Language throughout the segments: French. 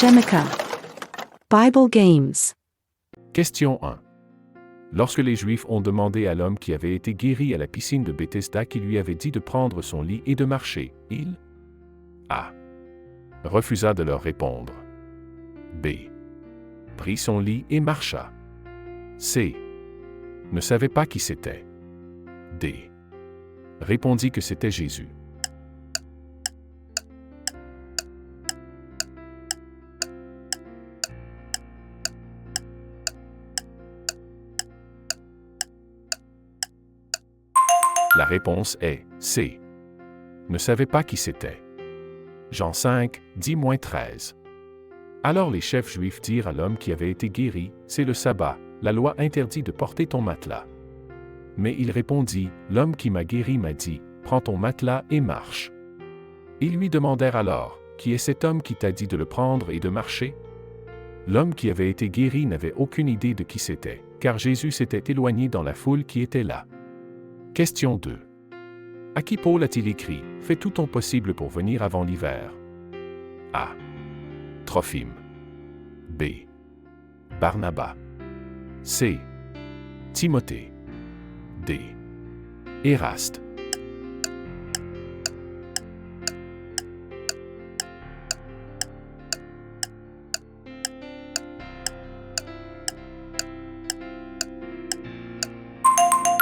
Shemika. Bible Games. Question 1. Lorsque les Juifs ont demandé à l'homme qui avait été guéri à la piscine de Bethesda qui lui avait dit de prendre son lit et de marcher, il A. Refusa de leur répondre. B. Prit son lit et marcha. C. Ne savait pas qui c'était. D. Répondit que c'était Jésus. La réponse est C. Ne savait pas qui c'était. Jean 5, 10-13. Alors les chefs juifs dirent à l'homme qui avait été guéri, « C'est le sabbat, la loi interdit de porter ton matelas. » Mais il répondit, « L'homme qui m'a guéri m'a dit, prends ton matelas et marche. » Ils lui demandèrent alors, « Qui est cet homme qui t'a dit de le prendre et de marcher ?» L'homme qui avait été guéri n'avait aucune idée de qui c'était, car Jésus s'était éloigné dans la foule qui était là. Question 2. À qui Paul a-t-il écrit « Fais tout ton possible pour venir avant l'hiver » A. Trophime. B. Barnabas. C. Timothée. D. Éraste.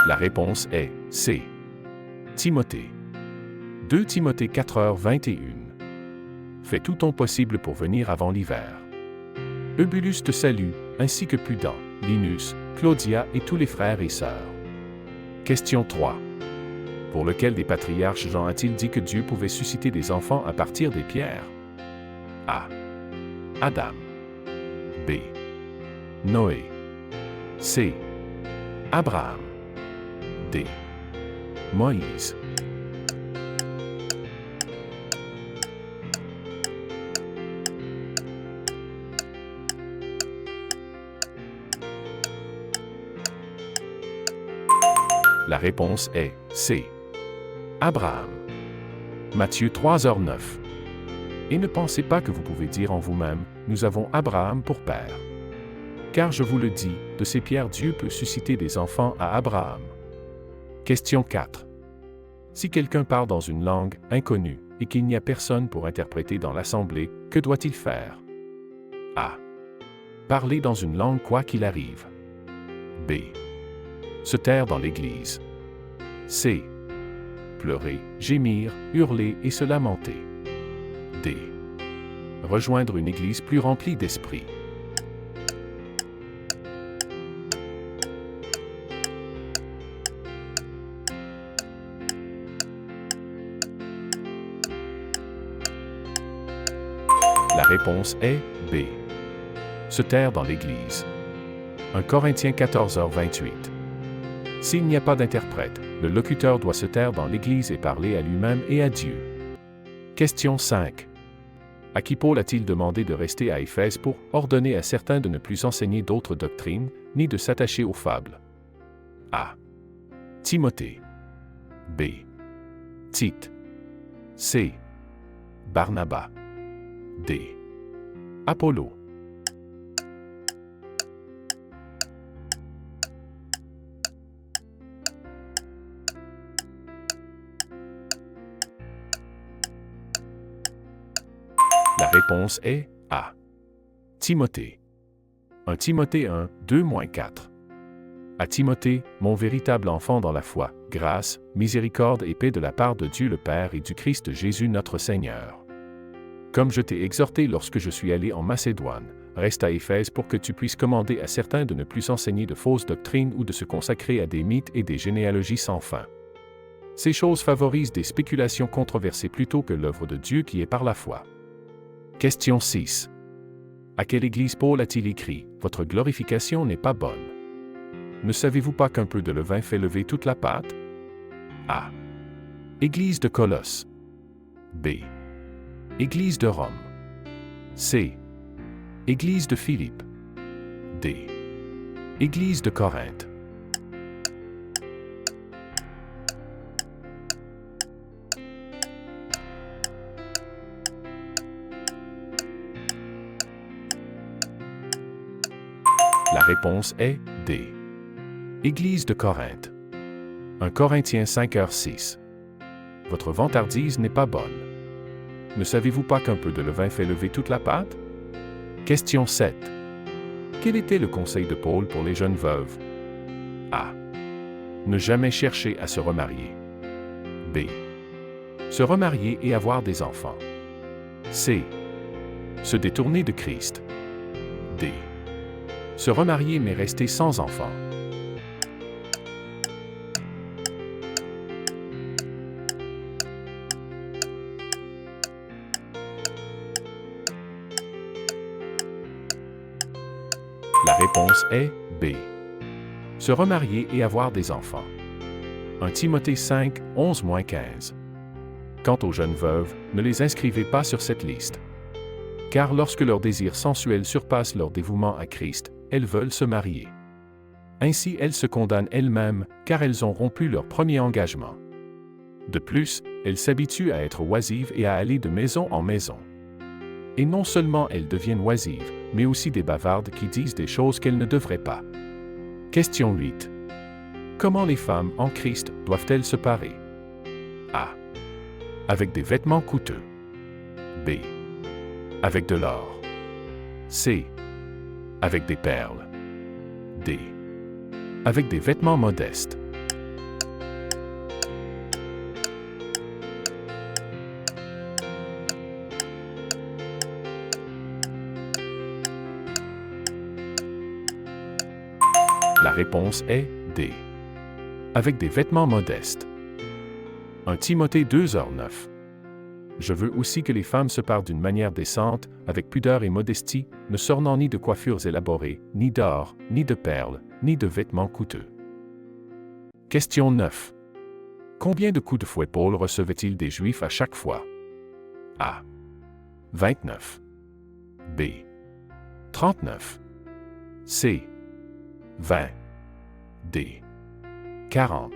La réponse est C. Timothée. 2 Timothée 4h21. Fais tout ton possible pour venir avant l'hiver. Eubulus te salue, ainsi que Pudent, Linus, Claudia et tous les frères et sœurs. Question 3. Pour lequel des patriarches Jean a-t-il dit que Dieu pouvait susciter des enfants à partir des pierres? A. Adam. B. Noé. C. Abraham. D. Moïse. La réponse est C. Abraham. Matthieu 3h9. Et ne pensez pas que vous pouvez dire en vous-même, nous avons Abraham pour père. Car je vous le dis, de ces pierres Dieu peut susciter des enfants à Abraham. Question 4. Si quelqu'un parle dans une langue inconnue et qu'il n'y a personne pour interpréter dans l'assemblée, que doit-il faire? A. Parler dans une langue quoi qu'il arrive. B. Se taire dans l'église. C. Pleurer, gémir, hurler et se lamenter. D. Rejoindre une église plus remplie d'esprit. La réponse est B. Se taire dans l'Église. 1 Corinthiens 14h28. S'il n'y a pas d'interprète, le locuteur doit se taire dans l'Église et parler à lui-même et à Dieu. Question 5. À qui Paul a-t-il demandé de rester à Éphèse pour ordonner à certains de ne plus enseigner d'autres doctrines, ni de s'attacher aux fables? A. Timothée. B. Tite. C. Barnabas. D. Apollo. La réponse est A. Timothée. 1 Timothée 1, 2-4. À Timothée, mon véritable enfant dans la foi, grâce, miséricorde et paix de la part de Dieu le Père et du Christ Jésus notre Seigneur. Comme je t'ai exhorté lorsque je suis allé en Macédoine, reste à Éphèse pour que tu puisses commander à certains de ne plus enseigner de fausses doctrines ou de se consacrer à des mythes et des généalogies sans fin. Ces choses favorisent des spéculations controversées plutôt que l'œuvre de Dieu qui est par la foi. Question 6. À quelle église Paul a-t-il écrit « Votre glorification n'est pas bonne » ? Ne savez-vous pas qu'un peu de levain fait lever toute la pâte? A. Église de Colosse. B. Église de Rome. C. Église de Philippe. D. Église de Corinthe. La réponse est D. Église de Corinthe. 1 Corinthiens 5h6. Votre vantardise n'est pas bonne. Ne savez-vous pas qu'un peu de levain fait lever toute la pâte? Question 7. Quel était le conseil de Paul pour les jeunes veuves? A. Ne jamais chercher à se remarier. B. Se remarier et avoir des enfants. C. Se détourner de Christ. D. Se remarier mais rester sans enfants. La réponse est B. Se remarier et avoir des enfants. 1 Timothée 5, 11-15. Quant aux jeunes veuves, ne les inscrivez pas sur cette liste. Car lorsque leur désir sensuel surpasse leur dévouement à Christ, elles veulent se marier. Ainsi elles se condamnent elles-mêmes, car elles ont rompu leur premier engagement. De plus, elles s'habituent à être oisives et à aller de maison en maison. Et non seulement elles deviennent oisives, mais aussi des bavardes qui disent des choses qu'elles ne devraient pas. Question 8. Comment les femmes en Christ doivent-elles se parer? A. Avec des vêtements coûteux. B. Avec de l'or. C. Avec des perles. D. Avec des vêtements modestes. La réponse est D. Avec des vêtements modestes. 1 Timothée 2h9. Je veux aussi que les femmes se parent d'une manière décente, avec pudeur et modestie, ne s'ornant ni de coiffures élaborées, ni d'or, ni de perles, ni de vêtements coûteux. Question 9. Combien de coups de fouet Paul recevait-il des Juifs à chaque fois? A. 29. B. 39. C. 20. D. 40.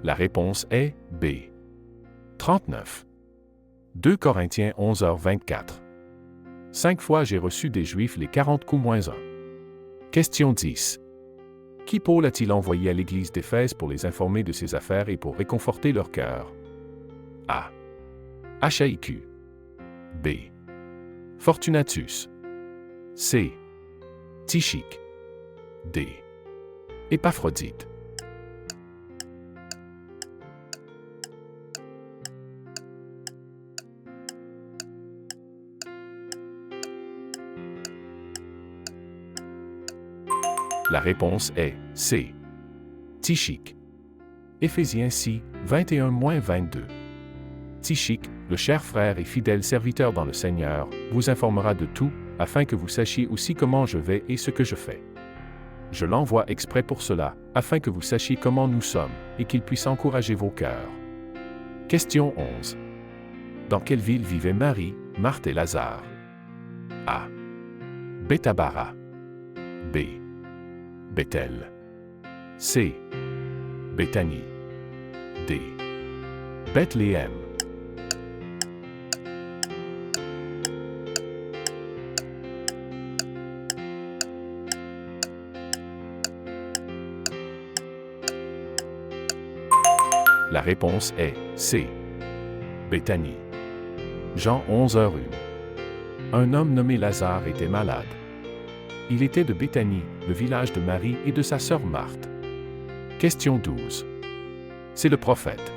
La réponse est B. 39. 2 Corinthiens 11h24. 5 fois j'ai reçu des Juifs les 40 coups moins 1. Question 10. Qui Paul a-t-il envoyé à l'église d'Éphèse pour les informer de ses affaires et pour réconforter leur cœur? A. Achaïcu. B. Fortunatus. C. Tychique. D. Épaphrodite. La réponse est C. Tychique. Éphésiens 6, 21-22. Tychique, le cher frère et fidèle serviteur dans le Seigneur, vous informera de tout, afin que vous sachiez aussi comment je vais et ce que je fais. Je l'envoie exprès pour cela, afin que vous sachiez comment nous sommes, et qu'il puisse encourager vos cœurs. Question 11. Dans quelle ville vivaient Marie, Marthe et Lazare? A. Bétabara. B. Bethel. C. Béthanie. D. Bethléem. La réponse est C. Béthanie. Jean 11h01. Un homme nommé Lazare était malade. Il était de Béthanie, le village de Marie et de sa sœur Marthe. Question 12. C'est le prophète.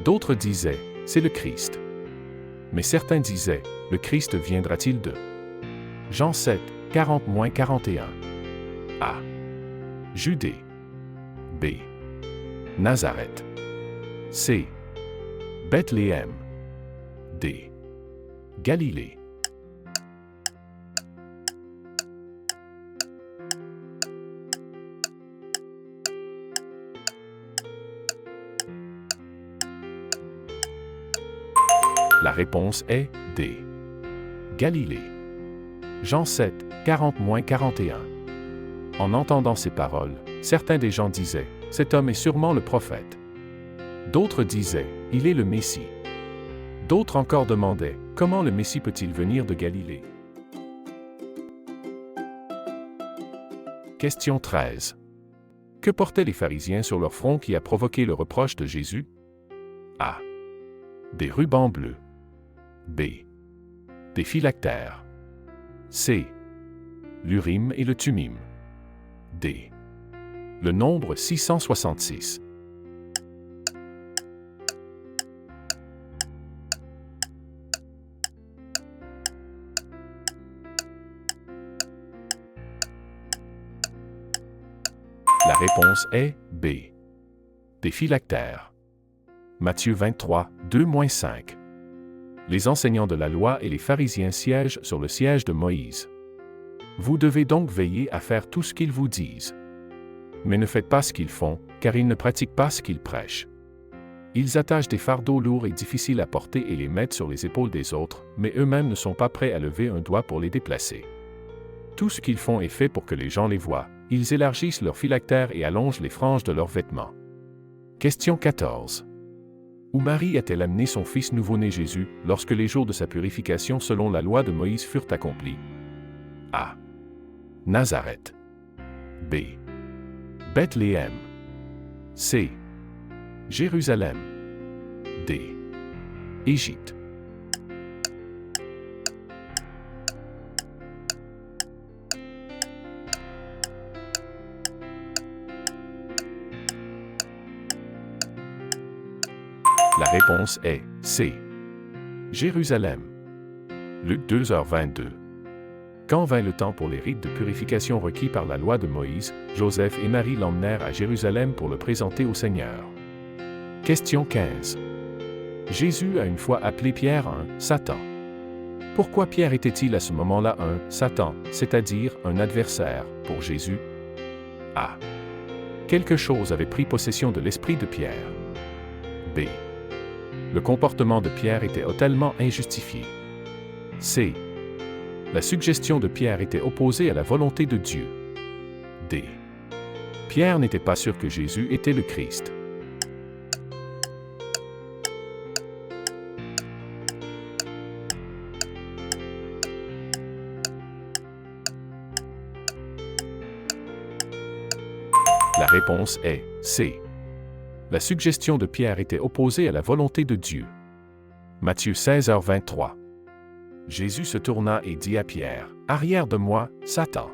D'autres disaient, c'est le Christ. Mais certains disaient, le Christ viendra-t-il de? Jean 7, 40-41. A. Judée. B. Nazareth. C. Bethléem. D. Galilée. La réponse est D. Galilée. Jean 7, 40-41. En entendant ces paroles, Certains des gens disaient, cet homme est sûrement le prophète. D'autres disaient, il est le Messie. D'autres encore demandaient, comment le Messie peut-il venir de Galilée? Question 13. Que portaient les pharisiens sur leur front qui a provoqué le reproche de Jésus? A. Des rubans bleus. B. Des phylactères. C. L'Urim et le Thummim. D. Le nombre 666. La réponse est B. Des phylactères. Matthieu 23, 2-5. Les enseignants de la loi et les pharisiens siègent sur le siège de Moïse. Vous devez donc veiller à faire tout ce qu'ils vous disent. Mais ne faites pas ce qu'ils font, car ils ne pratiquent pas ce qu'ils prêchent. Ils attachent des fardeaux lourds et difficiles à porter et les mettent sur les épaules des autres, mais eux-mêmes ne sont pas prêts à lever un doigt pour les déplacer. Tout ce qu'ils font est fait pour que les gens les voient. Ils élargissent leurs phylactères et allongent les franges de leurs vêtements. Question 14. Où Marie a-t-elle amené son fils nouveau-né Jésus lorsque les jours de sa purification selon la loi de Moïse furent accomplis? A. Nazareth. B. Bethléem. C. Jérusalem. D. Égypte. La réponse est C. Jérusalem. Luc 2h22. Quand vint le temps pour les rites de purification requis par la loi de Moïse, Joseph et Marie l'emmenèrent à Jérusalem pour le présenter au Seigneur. Question 15. Jésus a une fois appelé Pierre un « Satan ». Pourquoi Pierre était-il à ce moment-là un « Satan », c'est-à-dire un adversaire, pour Jésus? A. Quelque chose avait pris possession de l'esprit de Pierre. B. Le comportement de Pierre était totalement injustifié. C. La suggestion de Pierre était opposée à la volonté de Dieu. D. Pierre n'était pas sûr que Jésus était le Christ. La réponse est C. La suggestion de Pierre était opposée à la volonté de Dieu. Matthieu 16h23. Jésus se tourna et dit à Pierre, « Arrière de moi, Satan.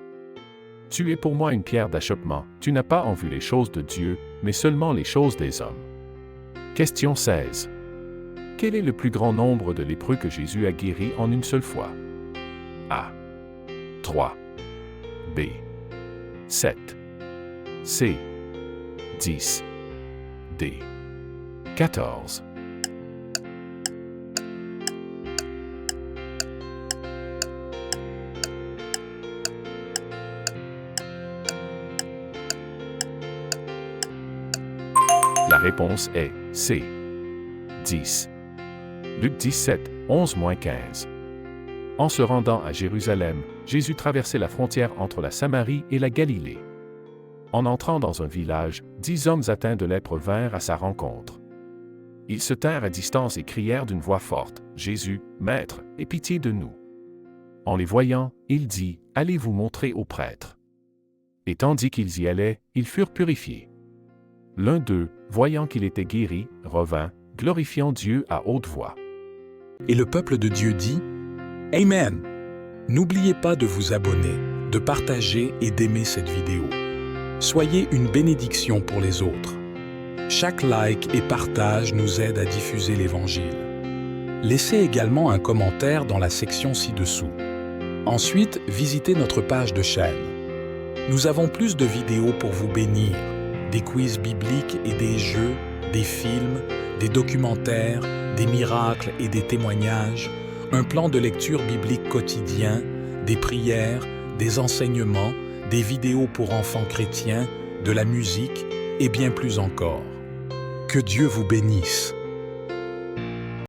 Tu es pour moi une pierre d'achoppement, tu n'as pas en vue les choses de Dieu, mais seulement les choses des hommes. » Question 16. Quel est le plus grand nombre de lépreux que Jésus a guéri en une seule fois? A. 3. B. 7. C. 10. D. 14. La réponse est C. 10. Luc 17, 11-15. En se rendant à Jérusalem, Jésus traversait la frontière entre la Samarie et la Galilée. En entrant dans un village, 10 hommes atteints de lèpre vinrent à sa rencontre. Ils se tinrent à distance et crièrent d'une voix forte, « Jésus, Maître, aie pitié de nous. » En les voyant, il dit, « Allez vous montrer aux prêtres. » Et tandis qu'ils y allaient, ils furent purifiés. L'un d'eux, voyant qu'il était guéri, revint, glorifiant Dieu à haute voix. Et le peuple de Dieu dit, « Amen ! N'oubliez pas de vous abonner, de partager et d'aimer cette vidéo. Soyez une bénédiction pour les autres. Chaque like et partage nous aide à diffuser l'Évangile. Laissez également un commentaire dans la section ci-dessous. Ensuite, visitez notre page de chaîne. Nous avons plus de vidéos pour vous bénir, des quiz bibliques et des jeux, des films, des documentaires, des miracles et des témoignages, un plan de lecture biblique quotidien, des prières, des enseignements, des vidéos pour enfants chrétiens, de la musique et bien plus encore. Que Dieu vous bénisse.